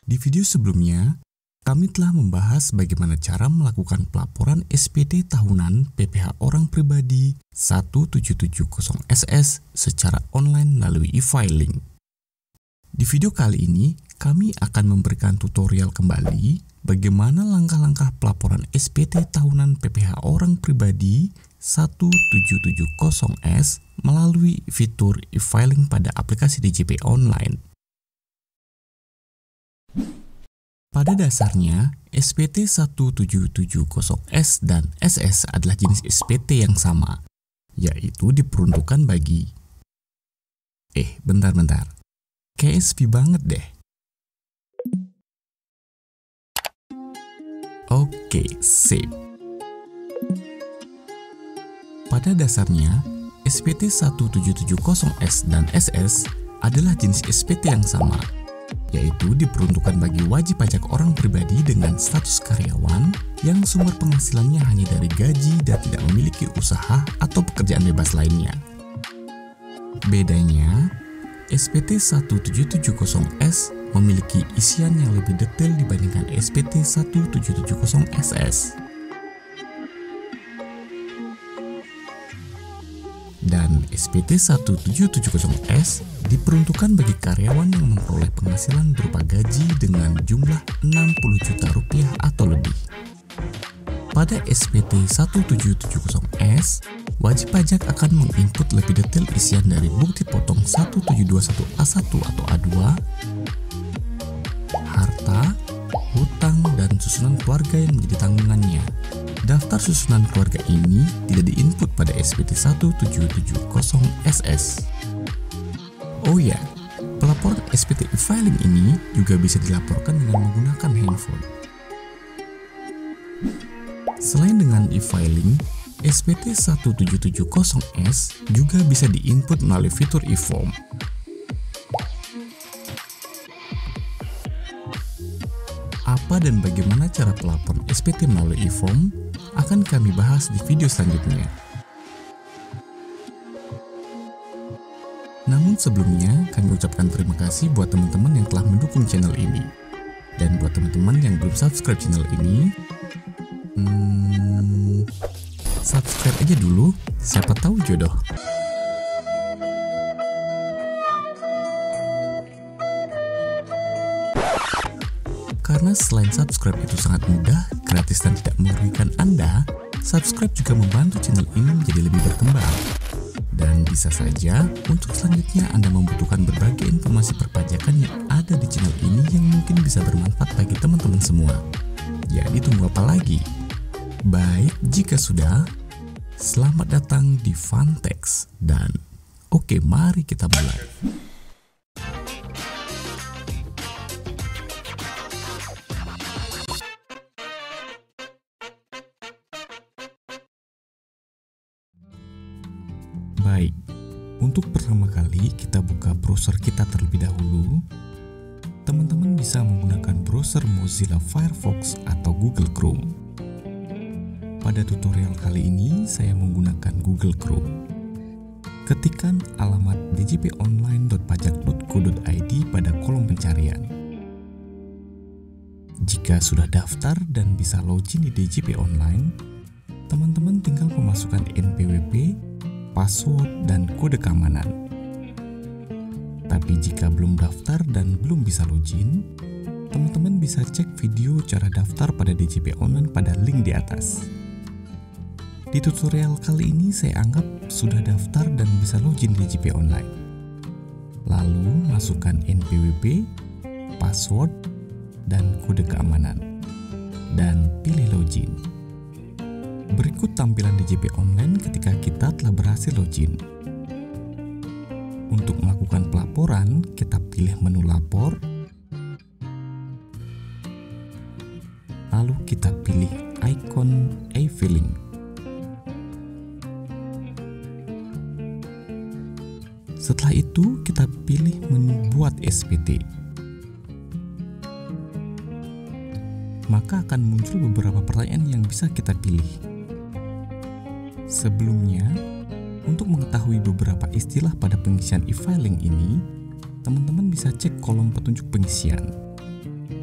Di video sebelumnya, kami telah membahas bagaimana cara melakukan pelaporan SPT tahunan PPh orang pribadi 1770SS secara online melalui e-filing. Di video kali ini, kami akan memberikan tutorial kembali bagaimana langkah-langkah pelaporan SPT tahunan PPh orang pribadi 1770S melalui fitur e-filing pada aplikasi DJP Online. Pada dasarnya, SPT 1770S dan SS adalah jenis SPT yang sama, yaitu diperuntukkan bagi... bentar. Kayak SP banget deh. Oke, sip. Pada dasarnya, SPT 1770S dan SS adalah jenis SPT yang sama, yaitu diperuntukkan bagi wajib pajak orang pribadi dengan status karyawan yang sumber penghasilannya hanya dari gaji dan tidak memiliki usaha atau pekerjaan bebas lainnya. Bedanya, SPT 1770S memiliki isian yang lebih detail dibandingkan SPT 1770SS. Dan SPT 1770S diperuntukkan bagi karyawan yang memperoleh penghasilan berupa gaji dengan jumlah 60 juta rupiah atau lebih. Pada SPT 1770S, wajib pajak akan menginput lebih detail isian dari bukti potong 1721A1 atau A2, harta, hutang, dan susunan keluarga yang menjadi tanggungannya. Daftar susunan keluarga ini tidak diinput pada SPT 1770SS. Oh ya, pelaporan SPT e-filing ini juga bisa dilaporkan dengan menggunakan handphone. Selain dengan e-filing, SPT 1770S juga bisa diinput melalui fitur e-form. Apa dan bagaimana cara pelaporan SPT melalui e-form akan kami bahas di video selanjutnya. Namun sebelumnya, kami ucapkan terima kasih buat teman-teman yang telah mendukung channel ini. Dan buat teman-teman yang belum subscribe channel ini, subscribe aja dulu, siapa tahu jodoh. Karena selain subscribe itu sangat mudah, gratis dan tidak merugikan Anda, subscribe juga membantu channel ini menjadi lebih berkembang. Dan bisa saja untuk selanjutnya Anda membutuhkan berbagai informasi perpajakan yang ada di channel ini yang mungkin bisa bermanfaat bagi teman-teman semua. Jadi tunggu apa lagi? Baik, jika sudah, selamat datang di Funtex dan oke, mari kita mulai. Baik, untuk pertama kali kita buka browser kita terlebih dahulu. Teman-teman bisa menggunakan browser Mozilla Firefox atau Google Chrome. Pada tutorial kali ini saya menggunakan Google Chrome. Ketikkan alamat djponline.pajak.go.id pada kolom pencarian. Jika sudah daftar dan bisa login di DJP Online, teman-teman tinggal memasukkan NPWP, password, dan kode keamanan. Tapi jika belum daftar dan belum bisa login, teman-teman bisa cek video cara daftar pada DJP Online pada link di atas. Di tutorial kali ini saya anggap sudah daftar dan bisa login di DJP Online. Lalu masukkan NPWP, password, dan kode keamanan, dan pilih login. Berikut tampilan DJP Online ketika kita telah berhasil login. Untuk melakukan pelaporan, kita pilih menu lapor, lalu kita pilih ikon e-filing. Setelah itu, kita pilih menu buat SPT. Maka akan muncul beberapa pertanyaan yang bisa kita pilih. Sebelumnya, untuk mengetahui beberapa istilah pada pengisian e-filing ini, teman-teman bisa cek kolom petunjuk pengisian.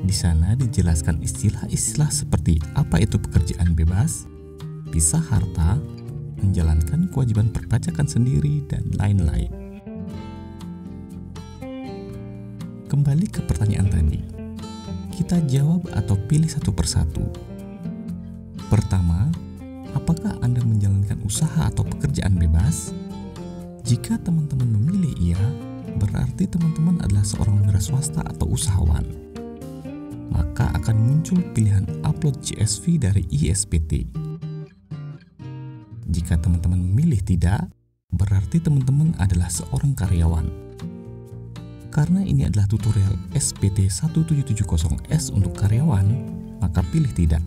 Di sana dijelaskan istilah-istilah seperti apa itu pekerjaan bebas, pisah harta, menjalankan kewajiban perpajakan sendiri, dan lain-lain. Kembali ke pertanyaan tadi, kita jawab atau pilih satu persatu. Pertama, apakah Anda menjalankan usaha atau pekerjaan bebas? Jika teman-teman memilih iya, berarti teman-teman adalah seorang wira swasta atau usahawan. Maka akan muncul pilihan upload CSV dari ISPT. Jika teman-teman memilih tidak, berarti teman-teman adalah seorang karyawan. Karena ini adalah tutorial SPT 1770S untuk karyawan, maka pilih tidak.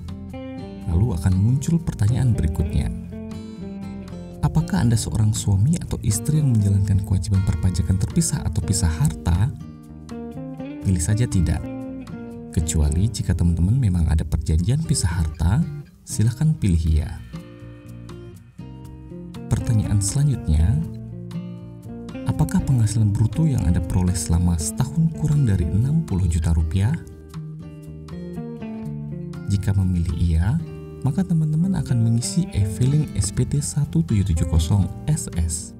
Lalu akan muncul pertanyaan berikutnya. Apakah Anda seorang suami atau istri yang menjalankan kewajiban perpajakan terpisah atau pisah harta? Pilih saja tidak. Kecuali jika teman-teman memang ada perjanjian pisah harta, silakan pilih iya. Pertanyaan selanjutnya, apakah penghasilan bruto yang Anda peroleh selama setahun kurang dari 60 juta rupiah? Jika memilih iya, maka teman-teman akan mengisi e-filing SPT 1770SS.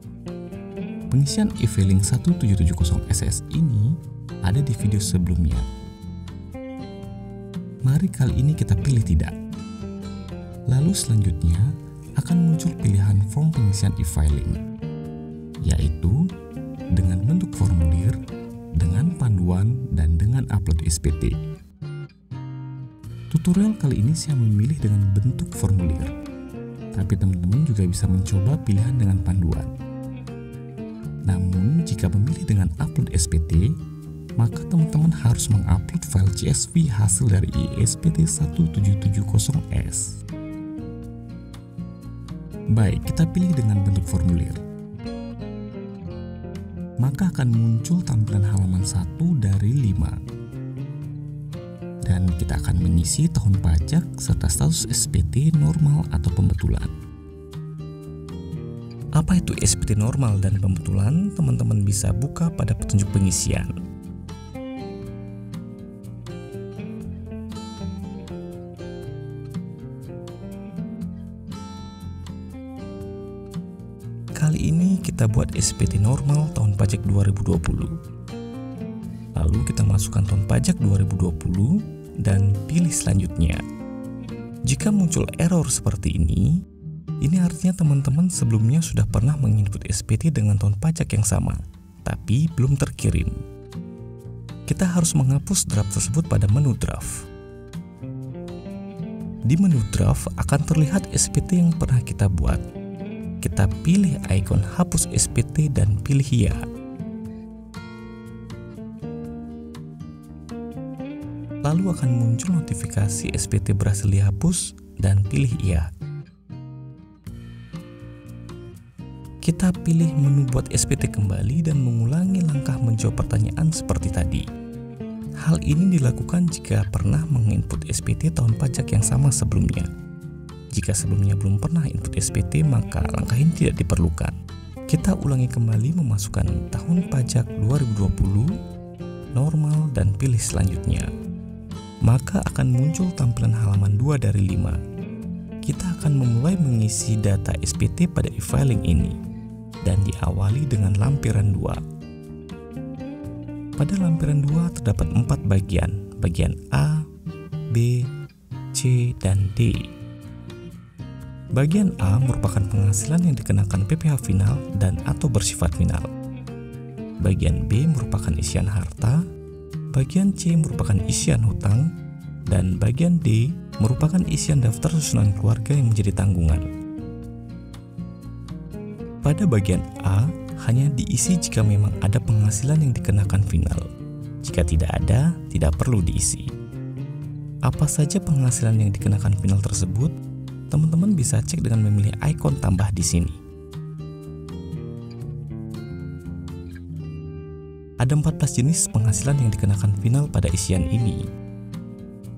Pengisian e-filing 1770SS ini ada di video sebelumnya. Mari kali ini kita pilih tidak. Lalu selanjutnya akan muncul pilihan form pengisian e-filing, yaitu dengan bentuk formulir, dengan panduan, dan dengan upload SPT. Tutorial kali ini saya memilih dengan bentuk formulir, tapi teman-teman juga bisa mencoba pilihan dengan panduan. Namun, jika memilih dengan upload SPT, maka teman-teman harus mengupload file CSV hasil dari ISPT 1770S. Baik, kita pilih dengan bentuk formulir. Maka akan muncul tampilan halaman 1 dari 5. Dan kita akan mengisi tahun pajak serta status SPT normal atau pembetulan. Apa itu SPT normal dan pembetulan? Teman-teman bisa buka pada petunjuk pengisian. Kali ini kita buat SPT normal tahun pajak 2020. Lalu kita masukkan tahun pajak 2020 dan pilih selanjutnya. Jika muncul error seperti ini artinya teman-teman sebelumnya sudah pernah menginput SPT dengan tahun pajak yang sama, tapi belum terkirim. Kita harus menghapus draft tersebut pada menu draft. Di menu draft akan terlihat SPT yang pernah kita buat. Kita pilih ikon hapus SPT dan pilih iya. Lalu akan muncul notifikasi SPT berhasil dihapus dan pilih iya. Kita pilih menu buat SPT kembali dan mengulangi langkah menjawab pertanyaan seperti tadi. Hal ini dilakukan jika pernah menginput SPT tahun pajak yang sama sebelumnya. Jika sebelumnya belum pernah input SPT, maka langkah ini tidak diperlukan. Kita ulangi kembali memasukkan tahun pajak 2020, normal, dan pilih selanjutnya. Maka akan muncul tampilan halaman 2 dari 5. Kita akan memulai mengisi data SPT pada e-filing ini dan diawali dengan lampiran 2. Pada lampiran 2 terdapat 4 bagian A, B, C, dan D. Bagian A merupakan penghasilan yang dikenakan PPh final dan atau bersifat final. Bagian B merupakan isian harta. Bagian C merupakan isian hutang, dan bagian D merupakan isian daftar susunan keluarga yang menjadi tanggungan. Pada bagian A, hanya diisi jika memang ada penghasilan yang dikenakan final. Jika tidak ada, tidak perlu diisi. Apa saja penghasilan yang dikenakan final tersebut, teman-teman bisa cek dengan memilih ikon tambah di sini. Ada 14 jenis penghasilan yang dikenakan final pada isian ini.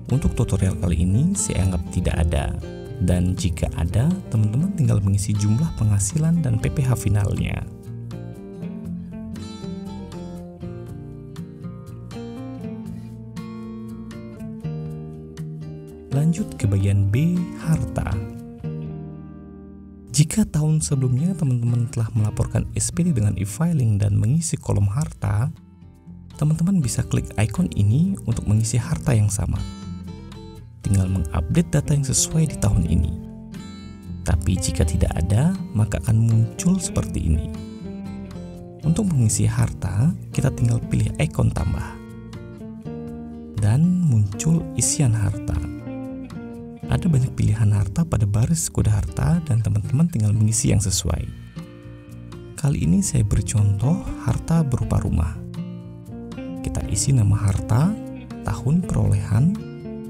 Untuk tutorial kali ini, saya anggap tidak ada. Dan jika ada, teman-teman tinggal mengisi jumlah penghasilan dan PPh finalnya. Lanjut ke bagian B, harta. Jika tahun sebelumnya teman-teman telah melaporkan SPT dengan e-filing dan mengisi kolom harta, teman-teman bisa klik ikon ini untuk mengisi harta yang sama. Tinggal mengupdate data yang sesuai di tahun ini. Tapi jika tidak ada, maka akan muncul seperti ini. Untuk mengisi harta, kita tinggal pilih ikon tambah. Dan muncul isian harta. Ada banyak pilihan harta pada baris kode harta dan teman-teman tinggal mengisi yang sesuai. Kali ini saya beri contoh harta berupa rumah. Kita isi nama harta, tahun perolehan,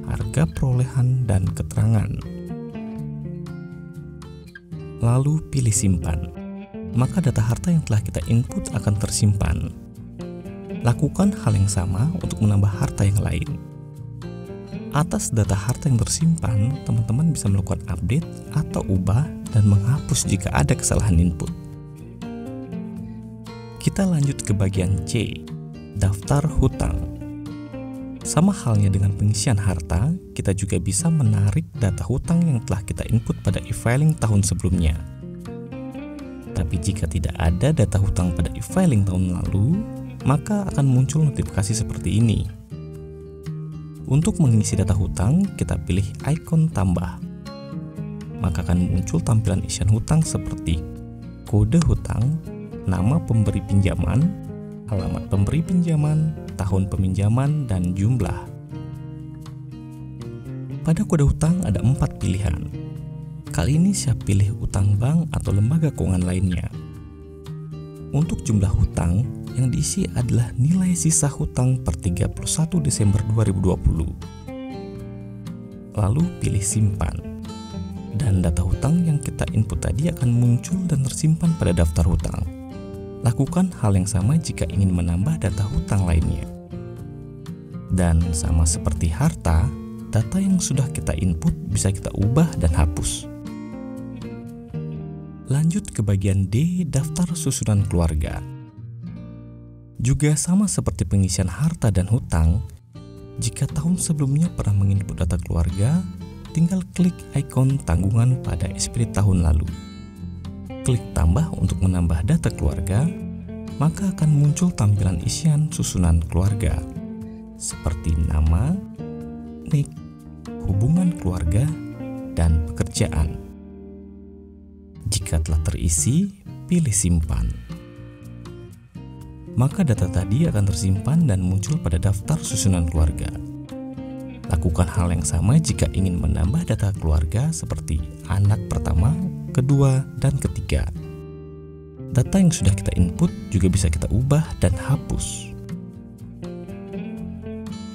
harga perolehan, dan keterangan. Lalu pilih simpan. Maka data harta yang telah kita input akan tersimpan. Lakukan hal yang sama untuk menambah harta yang lain. Atas data harta yang tersimpan, teman-teman bisa melakukan update atau ubah dan menghapus jika ada kesalahan input. Kita lanjut ke bagian C, daftar hutang. Sama halnya dengan pengisian harta, kita juga bisa menarik data hutang yang telah kita input pada e-filing tahun sebelumnya. Tapi jika tidak ada data hutang pada e-filing tahun lalu, maka akan muncul notifikasi seperti ini. Untuk mengisi data hutang, kita pilih ikon tambah. Maka akan muncul tampilan isian hutang seperti kode hutang, nama pemberi pinjaman, alamat pemberi pinjaman, tahun peminjaman, dan jumlah. Pada kode hutang ada 4 pilihan. Kali ini saya pilih utang bank atau lembaga keuangan lainnya. Untuk jumlah hutang, yang diisi adalah nilai sisa hutang per 31 Desember 2020. Lalu pilih simpan. Dan data hutang yang kita input tadi akan muncul dan tersimpan pada daftar hutang. Lakukan hal yang sama jika ingin menambah data hutang lainnya. Dan sama seperti harta, data yang sudah kita input bisa kita ubah dan hapus. Lanjut ke bagian D, daftar susunan keluarga. Juga sama seperti pengisian harta dan hutang, jika tahun sebelumnya pernah menginput data keluarga, tinggal klik ikon tanggungan pada SPT tahun lalu. Klik tambah untuk menambah data keluarga, maka akan muncul tampilan isian susunan keluarga, seperti nama, nik, hubungan keluarga, dan pekerjaan. Jika telah terisi, pilih simpan. Maka data tadi akan tersimpan dan muncul pada daftar susunan keluarga. Lakukan hal yang sama jika ingin menambah data keluarga seperti anak pertama, kedua, dan ketiga. Data yang sudah kita input juga bisa kita ubah dan hapus.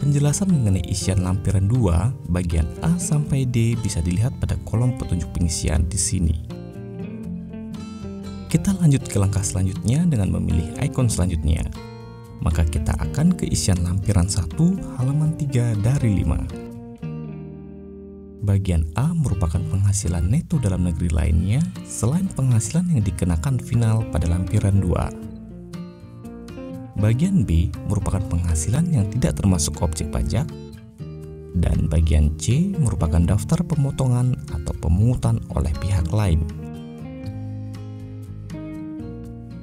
Penjelasan mengenai isian lampiran 2 bagian A sampai D bisa dilihat pada kolom petunjuk pengisian di sini. Kita lanjut ke langkah selanjutnya dengan memilih ikon selanjutnya. Maka kita akan ke isian lampiran 1 halaman 3 dari 5. Bagian A merupakan penghasilan neto dalam negeri lainnya selain penghasilan yang dikenakan final pada lampiran 2. Bagian B merupakan penghasilan yang tidak termasuk objek pajak. Dan bagian C merupakan daftar pemotongan atau pemungutan oleh pihak lain.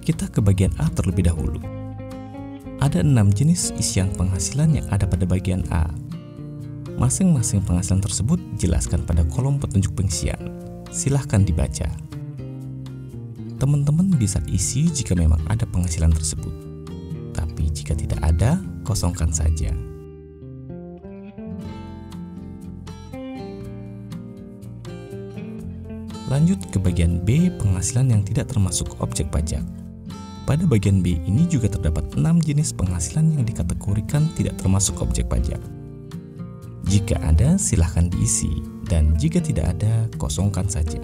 Kita ke bagian A terlebih dahulu. Ada 6 jenis isian penghasilan yang ada pada bagian A. Masing-masing penghasilan tersebut dijelaskan pada kolom petunjuk pengisian. Silahkan dibaca. Teman-teman bisa isi jika memang ada penghasilan tersebut. Tapi jika tidak ada, kosongkan saja. Lanjut ke bagian B, penghasilan yang tidak termasuk objek pajak. Pada bagian B ini juga terdapat 6 jenis penghasilan yang dikategorikan tidak termasuk objek pajak. Jika ada, silahkan diisi, dan jika tidak ada, kosongkan saja.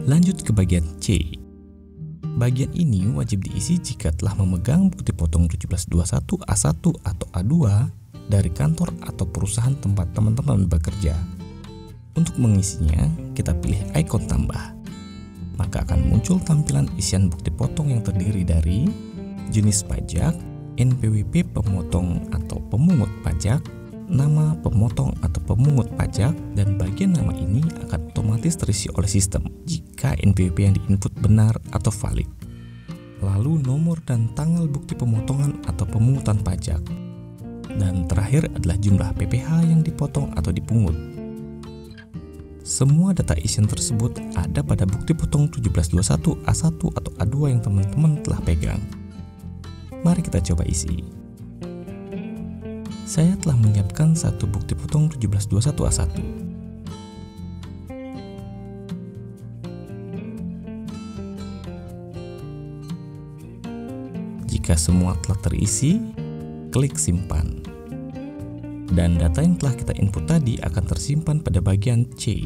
Lanjut ke bagian C. Bagian ini wajib diisi jika telah memegang bukti potong 1721 A1 atau A2 dari kantor atau perusahaan tempat teman-teman bekerja. Untuk mengisinya, kita pilih ikon tambah. Maka akan muncul tampilan isian bukti potong yang terdiri dari jenis pajak, NPWP pemotong atau pemungut pajak, nama pemotong atau pemungut pajak, dan bagian nama ini akan otomatis terisi oleh sistem jika NPWP yang diinput benar atau valid. Lalu nomor dan tanggal bukti pemotongan atau pemungutan pajak. Dan terakhir adalah jumlah PPh yang dipotong atau dipungut. Semua data isian tersebut ada pada bukti potong 1721 A1 atau A2 yang teman-teman telah pegang. Mari kita coba isi. Saya telah menyiapkan satu bukti potong 1721 A1. Jika semua telah terisi, klik simpan. Dan data yang telah kita input tadi akan tersimpan pada bagian C.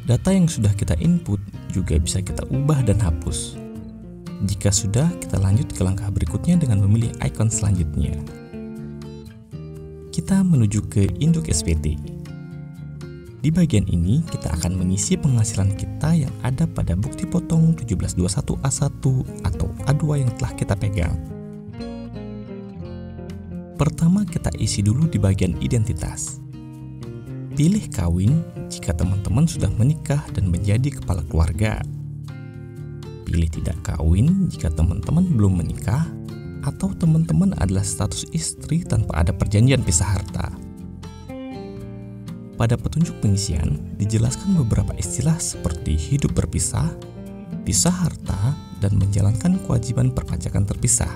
Data yang sudah kita input juga bisa kita ubah dan hapus. Jika sudah, kita lanjut ke langkah berikutnya dengan memilih ikon selanjutnya. Kita menuju ke induk SPT. Di bagian ini, kita akan mengisi penghasilan kita yang ada pada bukti potong 1721 A1 atau A2 yang telah kita pegang. Pertama, kita isi dulu di bagian identitas. Pilih kawin jika teman-teman sudah menikah dan menjadi kepala keluarga. Pilih tidak kawin jika teman-teman belum menikah atau teman-teman adalah status istri tanpa ada perjanjian pisah harta. Pada petunjuk pengisian, dijelaskan beberapa istilah seperti hidup berpisah, pisah harta, dan menjalankan kewajiban perpajakan terpisah.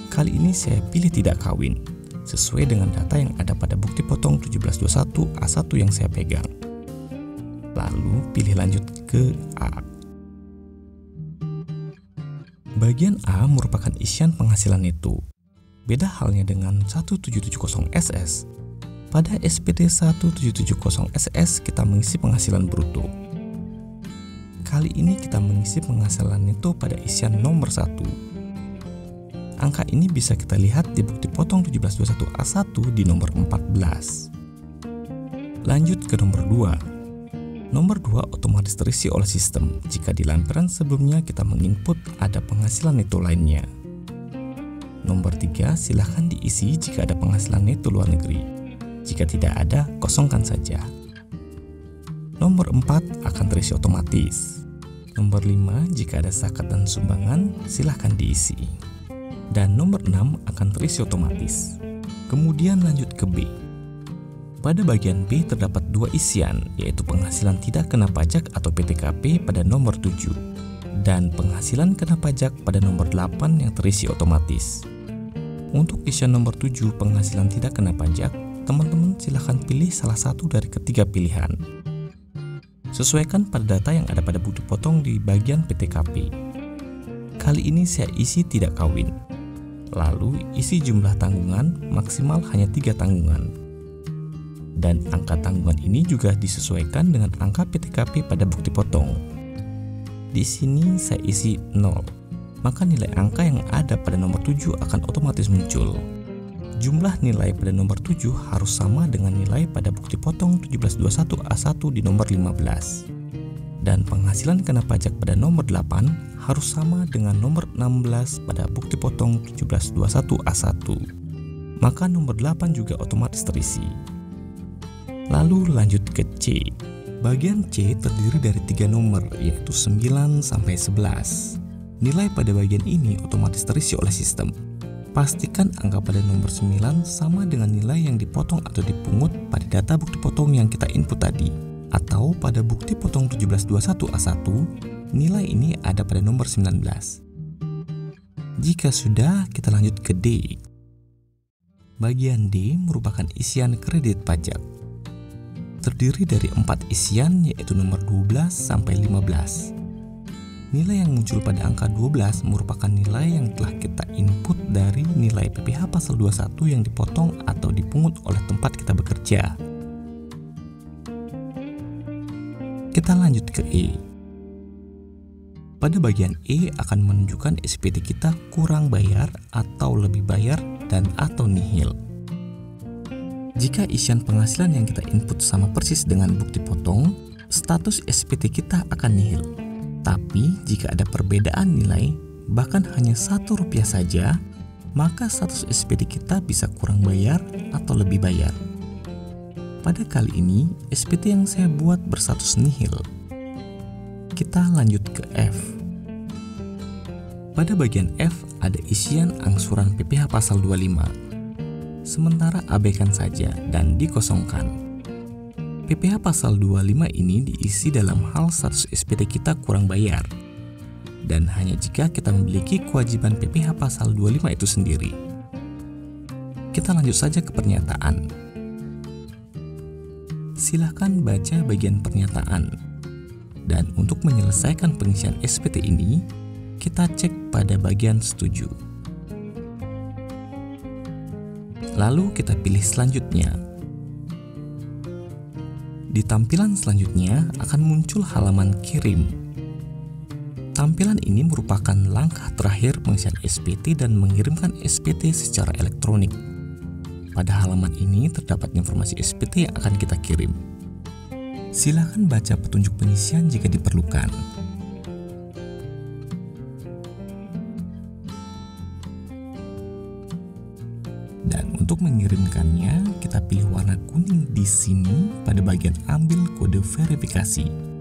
Kali ini saya pilih tidak kawin, sesuai dengan data yang ada pada bukti potong 1721 A1 yang saya pegang. Lalu pilih lanjut ke A. Bagian A merupakan isian penghasilan neto. Beda halnya dengan 1770 SS. Pada SPT 1770 SS kita mengisi penghasilan bruto. Kali ini kita mengisi penghasilan neto pada isian nomor 1. Angka ini bisa kita lihat di bukti potong 1721 A1 di nomor 14. Lanjut ke nomor 2. Nomor 2 otomatis terisi oleh sistem jika di lampiran sebelumnya kita menginput ada penghasilan neto lainnya. Nomor 3 silahkan diisi jika ada penghasilan neto luar negeri. Jika tidak ada, kosongkan saja. Nomor 4 akan terisi otomatis. Nomor 5 jika ada zakat dan sumbangan, silahkan diisi. Dan nomor 6 akan terisi otomatis. Kemudian lanjut ke B. Pada bagian B terdapat dua isian, yaitu penghasilan tidak kena pajak atau PTKP pada nomor 7 dan penghasilan kena pajak pada nomor 8 yang terisi otomatis. Untuk isian nomor 7 penghasilan tidak kena pajak, teman-teman silahkan pilih salah satu dari ketiga pilihan. Sesuaikan pada data yang ada pada bukti potong di bagian PTKP. Kali ini saya isi tidak kawin. Lalu isi jumlah tanggungan maksimal hanya 3 tanggungan. Dan angka tanggungan ini juga disesuaikan dengan angka PTKP pada bukti potong. Di sini saya isi 0, maka nilai angka yang ada pada nomor 7 akan otomatis muncul. Jumlah nilai pada nomor 7 harus sama dengan nilai pada bukti potong 1721 A1 di nomor 15. Dan penghasilan kena pajak pada nomor 8 harus sama dengan nomor 16 pada bukti potong 1721 A1. Maka nomor 8 juga otomatis terisi. Lalu lanjut ke C. Bagian C terdiri dari 3 nomor, yaitu 9 sampai 11. Nilai pada bagian ini otomatis terisi oleh sistem. Pastikan angka pada nomor 9 sama dengan nilai yang dipotong atau dipungut pada data bukti potong yang kita input tadi. Atau pada bukti potong 1721 A1, nilai ini ada pada nomor 19. Jika sudah, kita lanjut ke D. Bagian D merupakan isian kredit pajak. Terdiri dari 4 isian, yaitu nomor 12 sampai 15. Nilai yang muncul pada angka 12 merupakan nilai yang telah kita input dari nilai PPh pasal 21 yang dipotong atau dipungut oleh tempat kita bekerja. Kita lanjut ke E. Pada bagian E akan menunjukkan SPT kita kurang bayar atau lebih bayar dan atau nihil. Jika isian penghasilan yang kita input sama persis dengan bukti potong, status SPT kita akan nihil. Tapi jika ada perbedaan nilai, bahkan hanya Rp1 saja, maka status SPT kita bisa kurang bayar atau lebih bayar. Pada kali ini, SPT yang saya buat berstatus nihil. Kita lanjut ke F. Pada bagian F ada isian angsuran PPh pasal 25. Sementara abaikan saja dan dikosongkan. PPh pasal 25 ini diisi dalam hal status SPT kita kurang bayar. Dan hanya jika kita memiliki kewajiban PPh pasal 25 itu sendiri. Kita lanjut saja ke pernyataan. Silahkan baca bagian pernyataan. Dan untuk menyelesaikan pengisian SPT ini, kita cek pada bagian setuju. Lalu kita pilih selanjutnya. Di tampilan selanjutnya akan muncul halaman kirim. Tampilan ini merupakan langkah terakhir pengisian SPT dan mengirimkan SPT secara elektronik. Pada halaman ini terdapat informasi SPT yang akan kita kirim. Silakan baca petunjuk pengisian jika diperlukan. Dan untuk mengirimkannya, kita pilih warna kuning di sini pada bagian ambil kode verifikasi.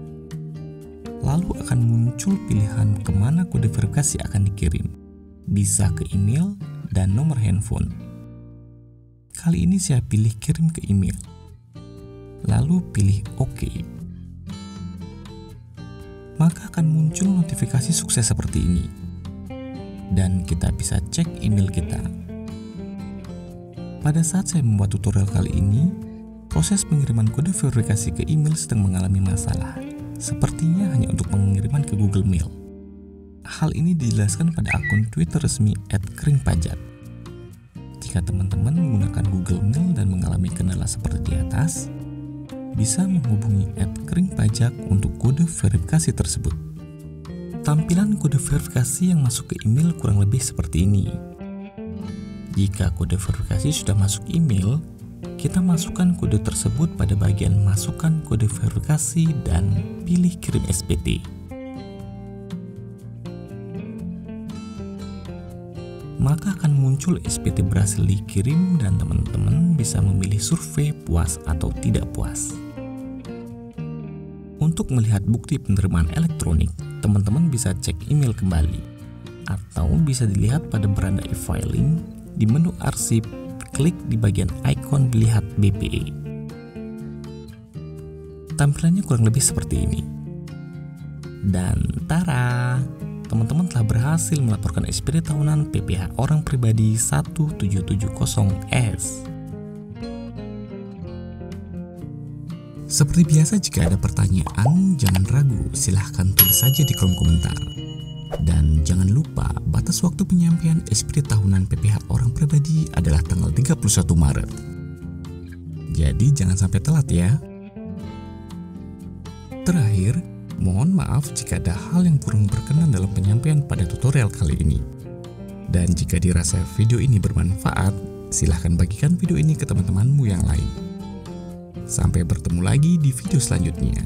Lalu akan muncul pilihan kemana kode verifikasi akan dikirim. Bisa ke email dan nomor handphone. Kali ini saya pilih kirim ke email. Lalu pilih OK. Maka akan muncul notifikasi sukses seperti ini. Dan kita bisa cek email kita. Pada saat saya membuat tutorial kali ini, proses pengiriman kode verifikasi ke email sedang mengalami masalah. Sepertinya hanya untuk pengiriman ke Google Mail. Hal ini dijelaskan pada akun Twitter resmi @keringpajak. Jika teman-teman menggunakan Google Mail dan mengalami kendala seperti di atas, bisa menghubungi @keringpajak untuk kode verifikasi tersebut. Tampilan kode verifikasi yang masuk ke email kurang lebih seperti ini. Jika kode verifikasi sudah masuk email, kita masukkan kode tersebut pada bagian masukkan kode verifikasi dan pilih kirim SPT. Maka akan muncul SPT berhasil dikirim dan teman-teman bisa memilih survei puas atau tidak puas. Untuk melihat bukti penerimaan elektronik, teman-teman bisa cek email kembali atau bisa dilihat pada beranda e-filing di menu arsip, klik di bagian ikon lihat BPE. Tampilannya kurang lebih seperti ini. Dan tara! Teman-teman telah berhasil melaporkan SPT tahunan PPh orang pribadi 1770S. Seperti biasa, jika ada pertanyaan, jangan ragu, silahkan tulis saja di kolom komentar. Dan jangan lupa, batas waktu penyampaian SPT tahunan PPh orang pribadi adalah tanggal 31 Maret. Jadi jangan sampai telat ya. Terakhir, mohon maaf jika ada hal yang kurang berkenan dalam penyampaian pada tutorial kali ini. Dan jika dirasa video ini bermanfaat, silahkan bagikan video ini ke teman-temanmu yang lain. Sampai bertemu lagi di video selanjutnya.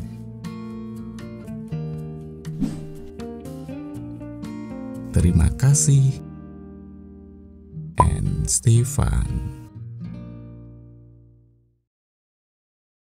Terima kasih and stay fun.